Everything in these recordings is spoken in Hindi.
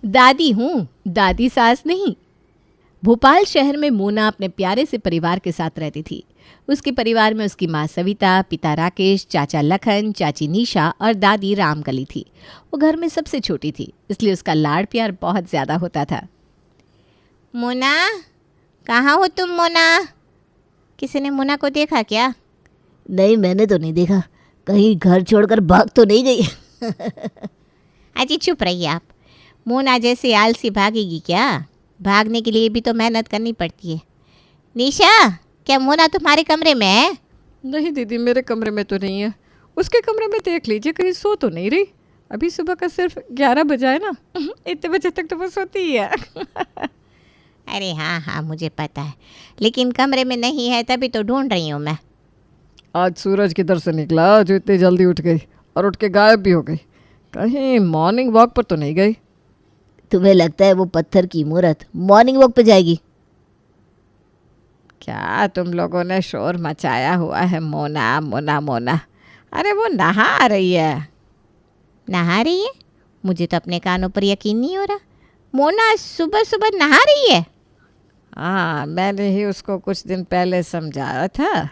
दादी हूँ, दादी सास नहीं। भोपाल शहर में मोना अपने प्यारे से परिवार के साथ रहती थी। उसके परिवार में उसकी माँ सविता, पिता राकेश, चाचा लखन, चाची निशा और दादी रामकली थी। वो घर में सबसे छोटी थी, इसलिए उसका लाड़ प्यार बहुत ज़्यादा होता था। मोना, कहाँ हो तुम मोना? किसी ने मोना को देखा क्या? नहीं, मैंने तो नहीं देखा। कहीं घर छोड़कर भाग तो नहीं गई? अजी चुप रहिए आप। मोना जैसे आलसी भागेगी क्या? भागने के लिए भी तो मेहनत करनी पड़ती है। निशा, क्या मोना तुम्हारे कमरे में है? नहीं दीदी, मेरे कमरे में तो नहीं है। उसके कमरे में देख लीजिए, कहीं सो तो नहीं रही। अभी सुबह का सिर्फ 11 बजा है ना। इतने बजे तक तो वो सोती ही है। अरे हाँ हाँ, मुझे पता है, लेकिन कमरे में नहीं है तभी तो ढूंढ रही हूँ मैं। आज सूरज किधर से निकला जो इतनी जल्दी उठ गई और उठ के गायब भी हो गई? कहीं मॉर्निंग वॉक पर तो नहीं गई? तुम्हें लगता है वो पत्थर की मूरत मॉर्निंग वॉक पे जाएगी? क्या तुम लोगों ने शोर मचाया हुआ है? मोना मोना मोना, अरे वो नहा रही है। नहा रही है? मुझे तो अपने कानों पर यकीन नहीं हो रहा। मोना सुबह सुबह नहा रही है? हाँ, मैंने ही उसको कुछ दिन पहले समझाया था।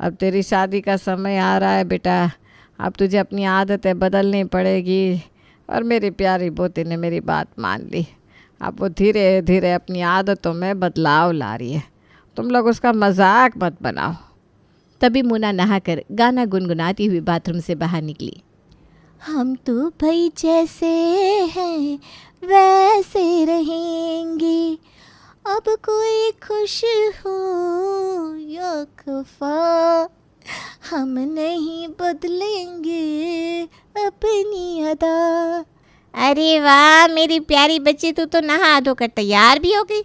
अब तेरी शादी का समय आ रहा है बेटा, अब तुझे अपनी आदतें बदलनी पड़ेगी। और मेरी प्यारी पोती ने मेरी बात मान ली। अब वो धीरे धीरे अपनी आदतों में बदलाव ला रही है। तुम लोग उसका मजाक मत बनाओ। तभी मोना नहाकर गाना गुनगुनाती हुई बाथरूम से बाहर निकली। हम तो भाई जैसे हैं वैसे रहेंगे, अब कोई खुश हो या खफा, हम नहीं बदलेंगे अपनी अदा। अरे वाह मेरी प्यारी बच्ची, तू तो नहा धोकर तैयार भी हो गई।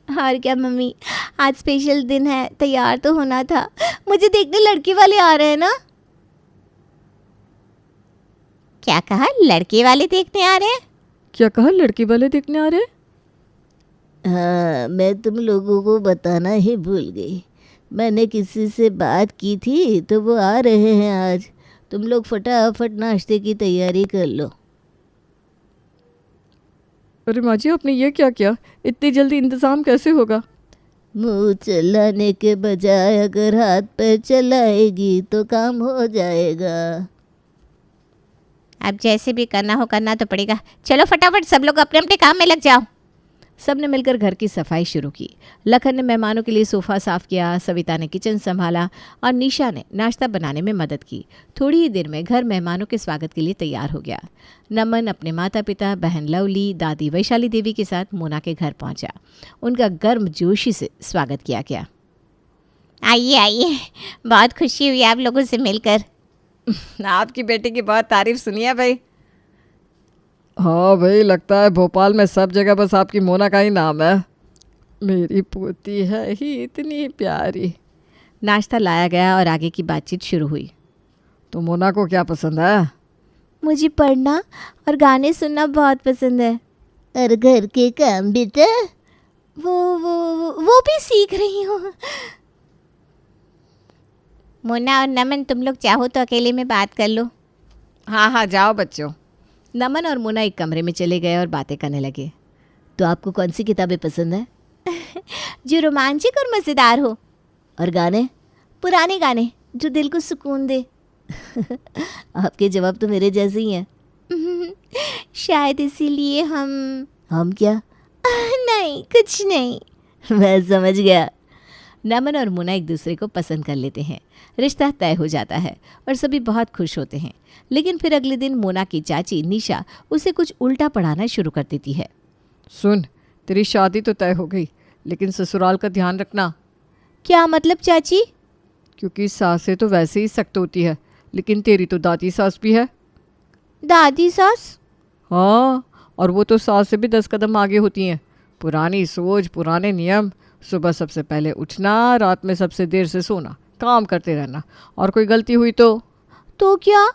और क्या मम्मी, आज स्पेशल दिन है, तैयार तो होना था। मुझे देखने लड़की वाले आ रहे हैं ना। क्या कहा? लड़के वाले देखने आ रहे हैं? क्या कहा? लड़की वाले देखने आ रहे हैं? हाँ, मैं तुम लोगों को बताना ही भूल गई। मैंने किसी से बात की थी तो वो आ रहे हैं आज। तुम लोग फटाफट नाश्ते की तैयारी कर लो। अरे माँ जी, आपने ये क्या किया? इतनी जल्दी इंतज़ाम कैसे होगा? मुंह चलाने के बजाय अगर हाथ पैर चलाएगी तो काम हो जाएगा। अब जैसे भी करना हो करना तो पड़ेगा। चलो फटाफट सब लोग अपने अपने काम में लग जाओ। सब ने मिलकर घर की सफाई शुरू की। लखन ने मेहमानों के लिए सोफ़ा साफ़ किया, सविता ने किचन संभाला और निशा ने नाश्ता बनाने में मदद की। थोड़ी ही देर में घर मेहमानों के स्वागत के लिए तैयार हो गया। नमन अपने माता पिता, बहन लवली, दादी वैशाली देवी के साथ मोना के घर पहुंचा। उनका गर्मजोशी से स्वागत किया गया। आइए आइए, बहुत खुशी हुई आप लोगों से मिलकर। आपकी बेटी की बहुत तारीफ सुनी है भाई। हाँ भाई, लगता है भोपाल में सब जगह बस आपकी मोना का ही नाम है। मेरी पोती है ही इतनी प्यारी। नाश्ता लाया गया और आगे की बातचीत शुरू हुई। तो मोना को क्या पसंद है? मुझे पढ़ना और गाने सुनना बहुत पसंद है। और घर के काम बेटा वो भी सीख रही हूँ। मोना और नमन, तुम लोग चाहो तो अकेले में बात कर लो। हाँ हाँ, जाओ बच्चों। नमन और मोना एक कमरे में चले गए और बातें करने लगे। तो आपको कौन सी किताबें पसंद है? जो रोमांचक और मज़ेदार हो। और गाने? पुराने गाने जो दिल को सुकून दे। आपके जवाब तो मेरे जैसे ही हैं। शायद इसीलिए हम क्या? नहीं, कुछ नहीं। मैं समझ गया। नमन और मोना एक दूसरे को पसंद कर लेते हैं, रिश्ता तय हो जाता है और सभी बहुत खुश होते हैं। लेकिन फिर अगले दिन मोना की चाची निशा उसे कुछ उल्टा पढ़ाना शुरू कर देती है। सुन, तेरी शादी तो तय हो गई, लेकिन ससुराल का ध्यान रखना। क्या मतलब चाची? क्योंकि सासें तो वैसे ही सख्त होती है, लेकिन तेरी तो दादी सास भी है। दादी सास? हाँ, और वो तो सास से भी 10 कदम आगे होती हैं। पुरानी सोच, पुराने नियम। सुबह सबसे पहले उठना, रात में सबसे देर से सोना, काम करते रहना। और कोई गलती हुई तो क्या?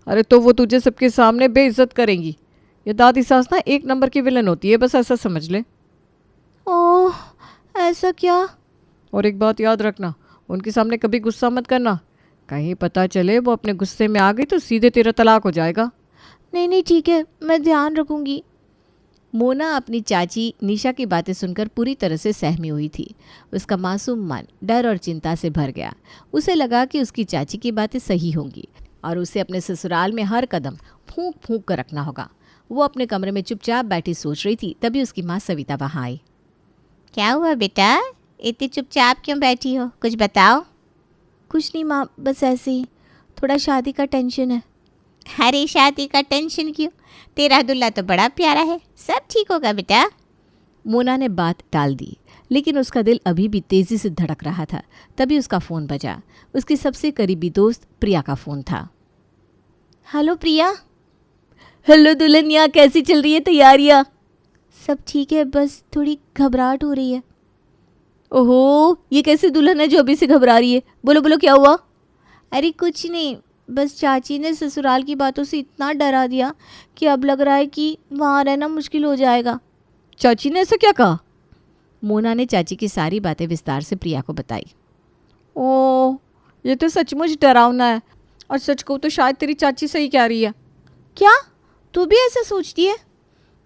अरे तो वो तुझे सबके सामने बेइज्जत करेंगी। ये दादी सास ना एक नंबर की विलन होती है, बस ऐसा समझ ले। ओह, ऐसा क्या? और एक बात याद रखना, उनके सामने कभी गुस्सा मत करना। कहीं पता चले वो अपने गुस्से में आ गई तो सीधे तेरा तलाक हो जाएगा। नहीं नहीं, ठीक है, मैं ध्यान रखूंगी। मोना अपनी चाची निशा की बातें सुनकर पूरी तरह से सहमी हुई थी। उसका मासूम मन डर और चिंता से भर गया। उसे लगा कि उसकी चाची की बातें सही होंगी और उसे अपने ससुराल में हर कदम फूंक फूंक कर रखना होगा। वो अपने कमरे में चुपचाप बैठी सोच रही थी, तभी उसकी माँ सविता वहाँ आई। क्या हुआ बेटा, इतनी चुपचाप क्यों बैठी हो, कुछ बताओ। कुछ नहीं माँ, बस ऐसे ही थोड़ा शादी का टेंशन है। अरे शादी का टेंशन क्यों, तेरा दूल्हा तो बड़ा प्यारा है, सब ठीक होगा बेटा। मोना ने बात टाल दी, लेकिन उसका दिल अभी भी तेजी से धड़क रहा था। तभी उसका फ़ोन बजा। उसकी सबसे करीबी दोस्त प्रिया का फ़ोन था। हेलो प्रिया। हेलो दुल्हनिया, कैसी चल रही है तैयारियाँ? सब ठीक है, बस थोड़ी घबराहट हो रही है। ओहो, ये कैसी दुल्हन है जो अभी से घबरा रही है? बोलो बोलो, क्या हुआ? अरे कुछ नहीं, बस चाची ने ससुराल की बातों से इतना डरा दिया कि अब लग रहा है कि वहाँ रहना मुश्किल हो जाएगा। चाची ने ऐसा क्या कहा? मोना ने चाची की सारी बातें विस्तार से प्रिया को बताई। ओह, ये तो सचमुच डरावना है। और सच कहूँ तो शायद तेरी चाची सही कह रही है। क्या तू भी ऐसा सोचती है?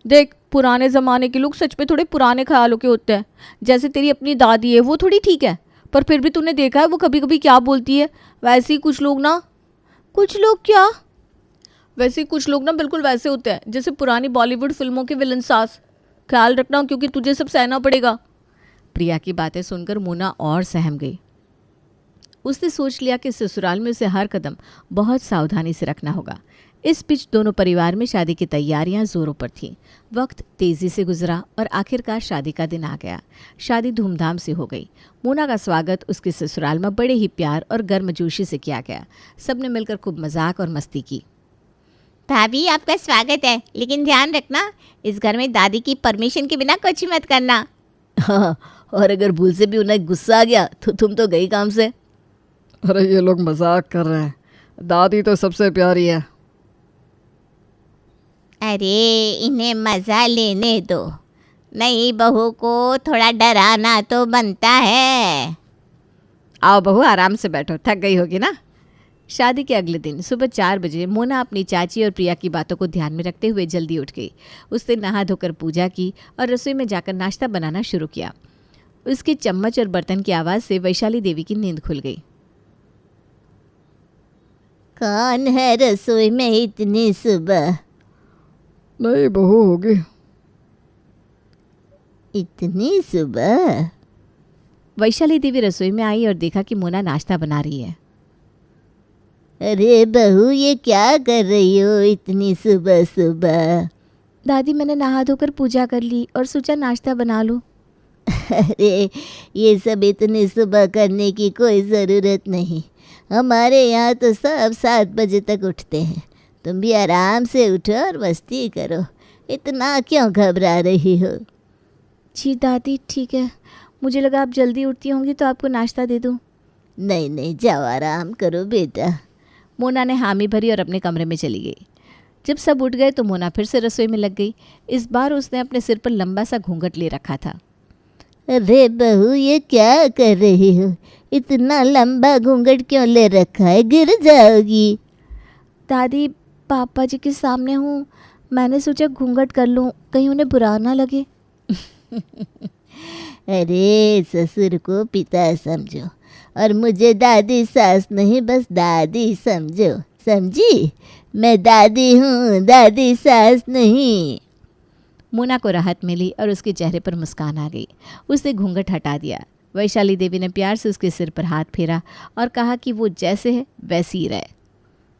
देख, पुराने ज़माने के लोग सच में थोड़े पुराने ख्यालों के होते हैं। जैसे तेरी अपनी दादी है, वो थोड़ी ठीक है, पर फिर भी तूने देखा है वो कभी कभी क्या बोलती है। वैसे ही कुछ लोग ना क्या? वैसे ही कुछ लोग ना बिल्कुल वैसे होते हैं जैसे पुरानी बॉलीवुड फिल्मों के विलन सास। ख्याल रखना, क्योंकि तुझे सब सहना पड़ेगा। प्रिया की बातें सुनकर मोना और सहम गई। उसने सोच लिया कि ससुराल में उसे हर कदम बहुत सावधानी से रखना होगा। इस बीच दोनों परिवार में शादी की तैयारियां जोरों पर थीं। वक्त तेजी से गुजरा और आखिरकार शादी का दिन आ गया। शादी धूमधाम से हो गई। मोना का स्वागत उसके ससुराल में बड़े ही प्यार और गर्मजोशी से किया गया। सबने मिलकर खूब मजाक और मस्ती की। भाभी, आपका स्वागत है, लेकिन ध्यान रखना इस घर में दादी की परमिशन के बिना कुछ मत करना। हाँ, और अगर भूल से भी उन्हें गुस्सा आ गया तो तुम तो गई काम से। अरे ये लोग मजाक कर रहे हैं, दादी तो सबसे प्यारी है। अरे इन्हें मज़ा लेने दो, नई बहू को थोड़ा डराना तो बनता है। आओ बहू, आराम से बैठो, थक गई होगी ना। शादी के अगले दिन सुबह 4 बजे मोना अपनी चाची और प्रिया की बातों को ध्यान में रखते हुए जल्दी उठ गई। उसने नहा धोकर पूजा की और रसोई में जाकर नाश्ता बनाना शुरू किया। उसके चम्मच और बर्तन की आवाज़ से वैशाली देवी की नींद खुल गई। कौन है रसोई में इतनी सुबह? नई बहू होगी। इतनी सुबह? वैशाली देवी रसोई में आई और देखा कि मोना नाश्ता बना रही है। अरे बहू, ये क्या कर रही हो इतनी सुबह सुबह? दादी, मैंने नहा धोकर पूजा कर ली और सोचा नाश्ता बना लूँ। अरे ये सब इतनी सुबह करने की कोई ज़रूरत नहीं। हमारे यहाँ तो सब 7 बजे तक उठते हैं। तुम भी आराम से उठो और मस्ती करो, इतना क्यों घबरा रही हो? जी दादी, ठीक है। मुझे लगा आप जल्दी उठती होंगी तो आपको नाश्ता दे दूँ। नहीं नहीं, जाओ आराम करो बेटा। मोना ने हामी भरी और अपने कमरे में चली गई। जब सब उठ गए तो मोना फिर से रसोई में लग गई। इस बार उसने अपने सिर पर लंबा सा घूंघट ले रखा था। अरे बहू, ये क्या कर रही हो? इतना लंबा घूंघट क्यों ले रखा है, गिर जाओगी। दादी, पापा जी के सामने हूँ, मैंने सोचा घूंघट कर लूँ, कहीं उन्हें बुरा ना लगे। अरे ससुर को पिता समझो और मुझे दादी सास नहीं, बस दादी समझो, समझी? मैं दादी हूँ, दादी सास नहीं। मोना को राहत मिली और उसके चेहरे पर मुस्कान आ गई। उसने घूंघट हटा दिया। वैशाली देवी ने प्यार से उसके सिर पर हाथ फेरा और कहा कि वो जैसे है वैसी ही रहे।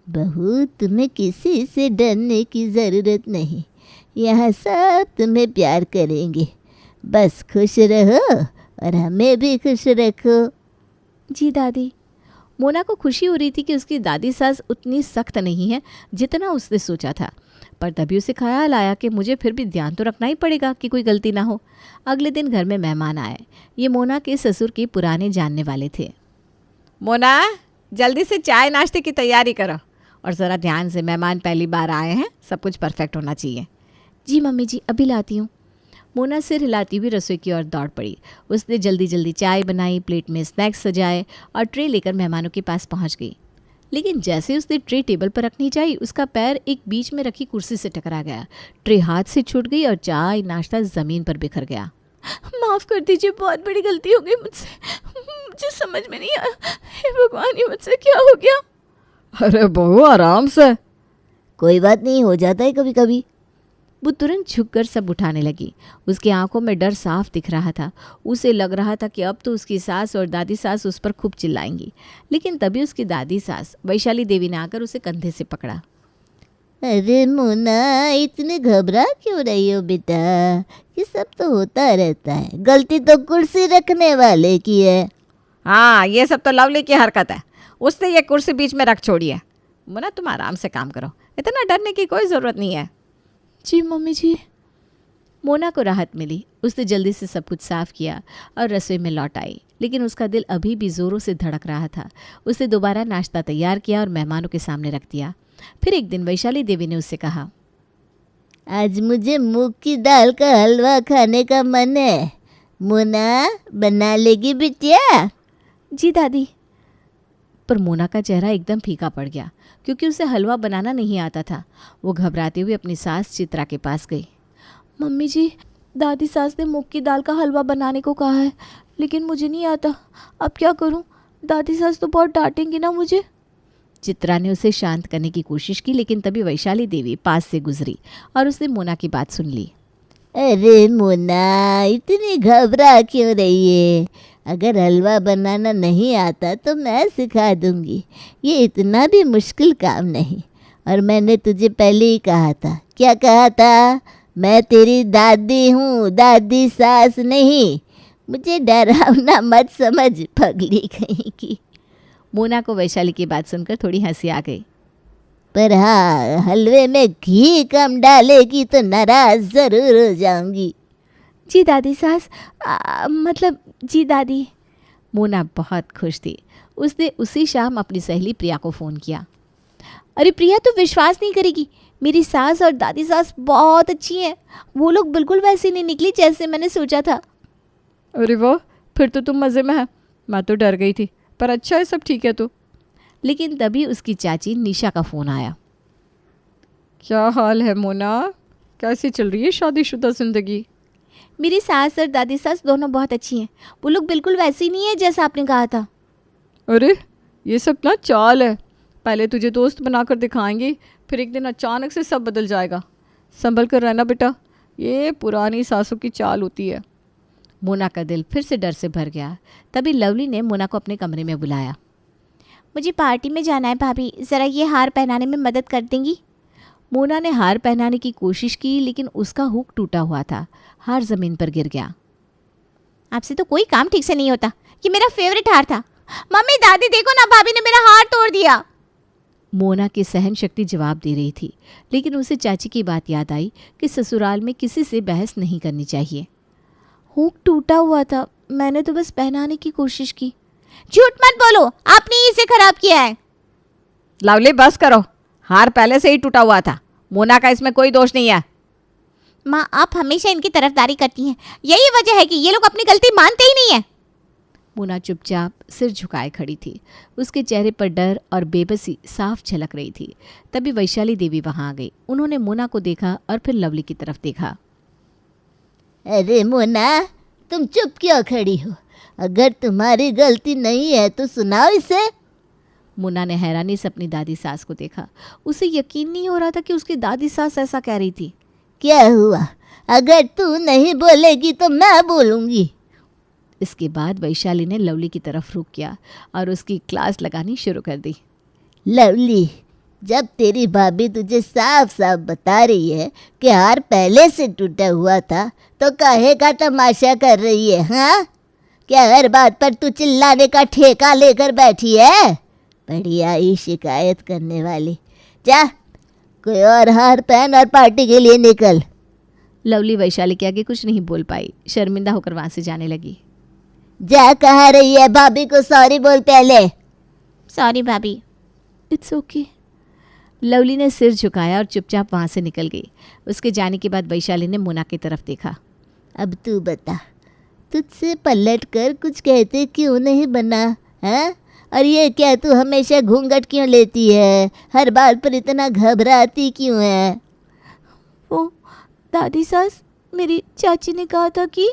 बहू, तुम्हें किसी से डरने की ज़रूरत नहीं। यहाँ सब तुम्हें प्यार करेंगे। बस खुश रहो और हमें भी खुश रखो। जी दादी। मोना को खुशी हो रही थी कि उसकी दादी सास उतनी सख्त नहीं है जितना उसने सोचा था, पर तभी उसे ख्याल आया कि मुझे फिर भी ध्यान तो रखना ही पड़ेगा कि कोई गलती ना हो। अगले दिन घर में मेहमान आए। ये मोना के ससुर के पुराने जानने वाले थे। मोना, जल्दी से चाय नाश्ते की तैयारी करो और ज़रा ध्यान से, मेहमान पहली बार आए हैं, सब कुछ परफेक्ट होना चाहिए। जी मम्मी जी, अभी लाती हूँ। मोना सिर हिलाती हुई रसोई की ओर दौड़ पड़ी। उसने जल्दी जल्दी चाय बनाई, प्लेट में स्नैक्स सजाए और ट्रे लेकर मेहमानों के पास पहुँच गई। लेकिन जैसे उसने ट्रे टेबल पर रखनी चाहिए उसका पैर एक बीच में रखी कुर्सी से टकरा गया। ट्रे हाथ से छूट गई और चाय नाश्ता ज़मीन पर बिखर गया। माफ़ कर दीजिए, बहुत बड़ी गलती हो गई मुझसे, मुझे समझ में नहीं आया। हे भगवान, ये मुझसे क्या हो गया? अरे बहू आराम से। कोई बात नहीं, हो जाता है कभी कभी। वो तुरंत झुककर सब उठाने लगी। उसकी आंखों में डर साफ दिख रहा था। उसे लग रहा था कि अब तो उसकी सास और दादी सास उस पर खूब चिल्लाएंगी। लेकिन तभी उसकी दादी सास वैशाली देवी ने आकर उसे कंधे से पकड़ा। अरे मोना, इतने घबरा क्यों रही हो बेटा? ये सब तो होता रहता है, गलती तो कुर्सी रखने वाले की है। हाँ, ये सब तो लवली की हरकत है। उसने ये कुर्सी बीच में रख छोड़ी है। मोना, तुम आराम से काम करो, इतना डरने की कोई ज़रूरत नहीं है। जी मम्मी जी। मोना को राहत मिली। उसने जल्दी से सब कुछ साफ किया और रसोई में लौट आई। लेकिन उसका दिल अभी भी ज़ोरों से धड़क रहा था। उसने दोबारा नाश्ता तैयार किया और मेहमानों के सामने रख दिया। फिर एक दिन वैशाली देवी ने उससे कहा, आज मुझे मूंग की दाल का हलवा खाने का मन है। मोना, बना लेगी बिटिया? जी दादी। पर मोना का चेहरा एकदम फीका पड़ गया क्योंकि उसे हलवा बनाना नहीं आता था। वो घबराते हुए अपनी सास चित्रा के पास गई। मम्मी जी, दादी सास ने मूंग की दाल का हलवा बनाने को कहा है, लेकिन मुझे नहीं आता। अब क्या करूं? दादी सास तो बहुत डांटेंगी ना मुझे। चित्रा ने उसे शांत करने की कोशिश की, लेकिन तभी वैशाली देवी पास से गुजरी और उसने मोना की बात सुन ली। अरे मोना, इतनी घबरा क्यों रही है? अगर हलवा बनाना नहीं आता तो मैं सिखा दूंगी। ये इतना भी मुश्किल काम नहीं। और मैंने तुझे पहले ही कहा था। क्या कहा था? मैं तेरी दादी हूँ, दादी सास नहीं। मुझे डरावना मत समझ, पगली कहीं की। मोना को वैशाली की बात सुनकर थोड़ी हंसी आ गई। पर हाँ, हलवे में घी कम डालेगी तो नाराज ज़रूर हो जाऊंगी। जी दादी सास, मतलब जी दादी। मोना बहुत खुश थी। उसने उसी शाम अपनी सहेली प्रिया को फ़ोन किया। अरे प्रिया, तो विश्वास नहीं करेगी, मेरी सास और दादी सास बहुत अच्छी हैं। वो लोग बिल्कुल वैसी नहीं निकली जैसे मैंने सोचा था। अरे वाह, फिर तो तुम मज़े में है। मैं तो डर गई थी, पर अच्छा है, सब ठीक है तो। लेकिन तभी उसकी चाची निशा का फ़ोन आया। क्या हाल है मोना? कैसी चल रही है शादीशुदा ज़िंदगी? मेरी सास और दादी सास दोनों बहुत अच्छी हैं। वो लोग बिल्कुल वैसी नहीं है जैसा आपने कहा था। अरे ये सब ना चाल है। पहले तुझे दोस्त बनाकर दिखाएंगी, फिर एक दिन अचानक से सब बदल जाएगा। संभल कर रहना बेटा, ये पुरानी सासों की चाल होती है। मोना का दिल फिर से डर से भर गया। तभी लवली ने मोना को अपने कमरे में बुलाया। मुझे पार्टी में जाना है भाभी, ज़रा ये हार पहनाने में मदद कर देंगी? मोना ने हार पहनाने की कोशिश की, लेकिन उसका हुक टूटा हुआ था। हार ज़मीन पर गिर गया। आपसे तो कोई काम ठीक से नहीं होता। ये मेरा फेवरेट हार था। मम्मी, दादी देखो ना, भाभी ने मेरा हार तोड़ दिया। मोना की सहन शक्ति जवाब दे रही थी, लेकिन उसे चाची की बात याद आई कि ससुराल में किसी से बहस नहीं करनी चाहिए। हुक टूटा हुआ था, मैंने तो बस पहनाने की कोशिश की। झूठ मत बोलो, आपने ही इसे खराब किया है। लवली बस करो, हार पहले से ही टूटा हुआ था। मोना का इसमें कोई दोष नहीं है। माँ, आप हमेशा इनकी तरफदारी करती हैं। यही वजह है कि ये लोग अपनी गलती मानते ही नहीं है। मोना चुपचाप सिर झुकाए खड़ी थी। उसके चेहरे पर डर और बेबसी साफ झलक रही थी। तभी वैशाली देवी वहां आ गई। उन्होंने मोना को देखा और फिर लवली की तरफ देखा। अरे मोना, तुम चुप क्यों खड़ी हो? अगर तुम्हारी गलती नहीं है तो सुनाओ इसे। मोना ने हैरानी से अपनी दादी सास को देखा। उसे यकीन नहीं हो रहा था कि उसकी दादी सास ऐसा कह रही थी। क्या हुआ? अगर तू नहीं बोलेगी तो मैं बोलूँगी। इसके बाद वैशाली ने लवली की तरफ रुख किया और उसकी क्लास लगानी शुरू कर दी। लवली, जब तेरी भाभी तुझे साफ साफ बता रही है कि हार पहले से टूटा हुआ था, तो काहे का तमाशा कर रही है? हाँ, क्या हर बात पर तू चिल्लाने का ठेका लेकर बैठी है? बड़ी आई शिकायत करने वाली। जा, कोई और हार पहन और पार्टी के लिए निकल। लवली वैशाली के आगे कुछ नहीं बोल पाई। शर्मिंदा होकर वहां से जाने लगी। जा, कहाँ रही है? भाभी को सॉरी बोल पहले। सॉरी भाभी। It's okay. लवली ने सिर झुकाया और चुपचाप वहां से निकल गई। उसके जाने के बाद वैशाली ने मोना की तरफ देखा। अब तू बता, तुझसे पलट कर कुछ कहते क्यों नहीं बना? हैं? और ये क्या तू हमेशा घूंघट क्यों लेती है? हर बात पर इतना घबराती क्यों है? ओ दादी सास, मेरी चाची ने कहा था कि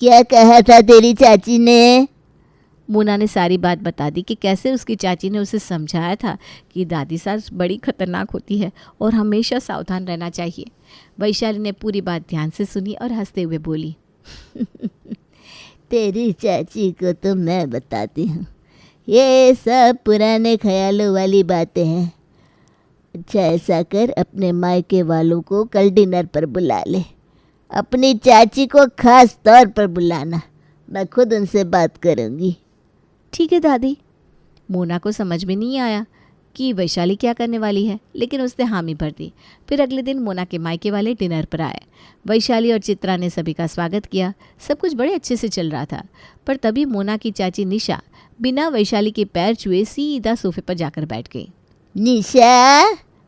क्या कहा था तेरी चाची ने? मोना ने सारी बात बता दी कि कैसे उसकी चाची ने उसे समझाया था कि दादी सास बड़ी खतरनाक होती है और हमेशा सावधान रहना चाहिए। वैशाली ने पूरी बात ध्यान से सुनी और हंसते हुए बोली, तेरी चाची को तो मैं बताती हूँ, ये सब पुराने ख्यालों वाली बातें हैं। अच्छा ऐसा कर, अपने मायके वालों को कल डिनर पर बुला ले। अपनी चाची को खास तौर पर बुलाना, मैं खुद उनसे बात करूँगी। ठीक है दादी। मोना को समझ में नहीं आया कि वैशाली क्या करने वाली है, लेकिन उसने हामी भर दी। फिर अगले दिन मोना के मायके वाले डिनर पर आए। वैशाली और चित्रा ने सभी का स्वागत किया। सब कुछ बड़े अच्छे से चल रहा था, पर तभी मोना की चाची निशा बिना वैशाली के पैर छुए सीधा सोफे पर जाकर बैठ गई। निशा,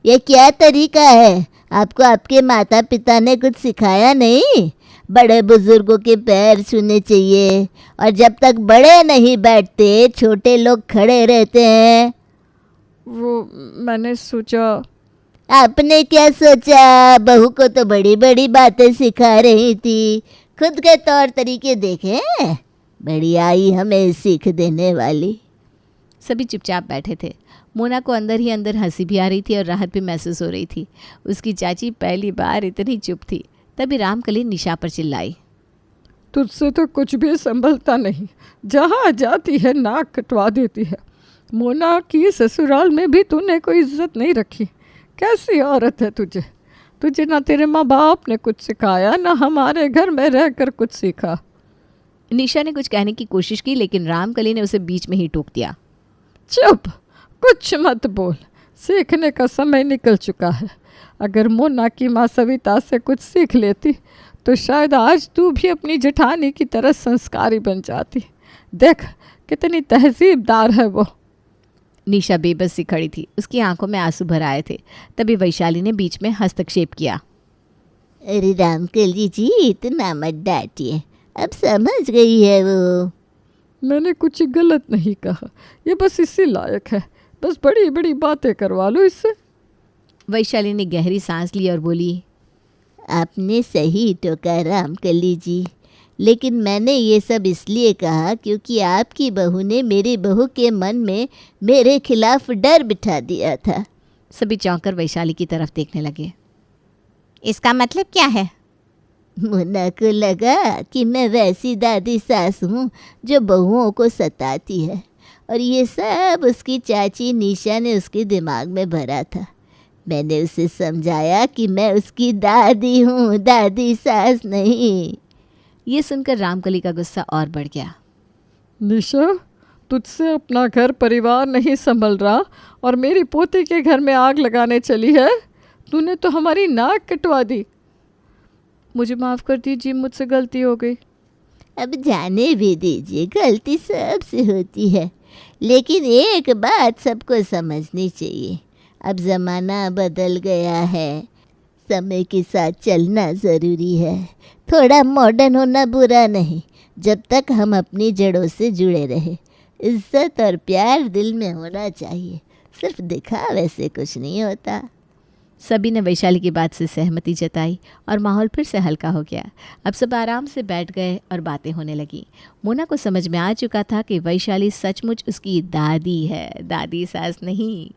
ये क्या तरीका है? आपको आपके माता पिता ने कुछ सिखाया नहीं? बड़े बुजुर्गों के पैर छूने चाहिए, और जब तक बड़े नहीं बैठते छोटे लोग खड़े रहते हैं। वो मैंने सोचा। आपने क्या सोचा? बहू को तो बड़ी बड़ी बातें सिखा रही थी, खुद के तौर तरीके देखे। बड़ी आई हमें सीख देने वाली। सभी चुपचाप बैठे थे। मोना को अंदर ही अंदर हंसी भी आ रही थी और राहत भी महसूस हो रही थी। उसकी चाची पहली बार इतनी चुप थी। तभी रामकली निशा पर चिल्लाई, तुझसे तो कुछ भी संभलता नहीं, जहाँ जाती है नाक कटवा देती है। मोना की ससुराल में भी तूने कोई इज्जत नहीं रखी। कैसी औरत है तुझे? तुझे ना तेरे माँ बाप ने कुछ सिखाया, ना हमारे घर में रहकर कुछ सीखा। निशा ने कुछ कहने की कोशिश की, लेकिन रामकली ने उसे बीच में ही टोक दिया। चुप, कुछ मत बोल, सीखने का समय निकल चुका है। अगर मोना की माँ सविता से कुछ सीख लेती तो शायद आज तू भी अपनी जेठानी की तरह संस्कारी बन जाती। देख कितनी तहजीबदार है वो। निशा बेबस सी खड़ी थी, उसकी आंखों में आंसू भर आए थे। तभी वैशाली ने बीच में हस्तक्षेप किया। अरे रामकली जी, इतना मत डांटिए, अब समझ गई है वो। मैंने कुछ गलत नहीं कहा, ये बस इसी लायक है। बस बड़ी बड़ी बातें करवा लो इससे। वैशाली ने गहरी सांस ली और बोली, आपने सही टोका रामकली जी, लेकिन मैंने ये सब इसलिए कहा क्योंकि आपकी बहू ने मेरी बहू के मन में मेरे खिलाफ डर बिठा दिया था। सभी चौंकर वैशाली की तरफ देखने लगे। इसका मतलब क्या है? मुन्ना को लगा कि मैं वैसी दादी सास हूँ जो बहुओं को सताती है, और ये सब उसकी चाची निशा ने उसके दिमाग में भरा था। मैंने उसे समझाया कि मैं उसकी दादी हूँ, दादी सास नहीं। ये सुनकर रामकली का गुस्सा और बढ़ गया। निशा, तुझसे अपना घर परिवार नहीं संभल रहा और मेरी पोती के घर में आग लगाने चली है। तूने तो हमारी नाक कटवा दी। मुझे माफ़ कर दीजिए, मुझसे गलती हो गई। अब जाने भी दीजिए, गलती सबसे होती है, लेकिन एक बात सबको समझनी चाहिए, अब ज़माना बदल गया है, समय के साथ चलना ज़रूरी है। थोड़ा मॉडर्न होना बुरा नहीं, जब तक हम अपनी जड़ों से जुड़े रहे। इज्जत और प्यार दिल में होना चाहिए, सिर्फ दिखावे से कुछ नहीं होता। सभी ने वैशाली की बात से सहमति जताई और माहौल फिर से हल्का हो गया। अब सब आराम से बैठ गए और बातें होने लगी। मोना को समझ में आ चुका था कि वैशाली सचमुच उसकी दादी है, दादी सास नहीं।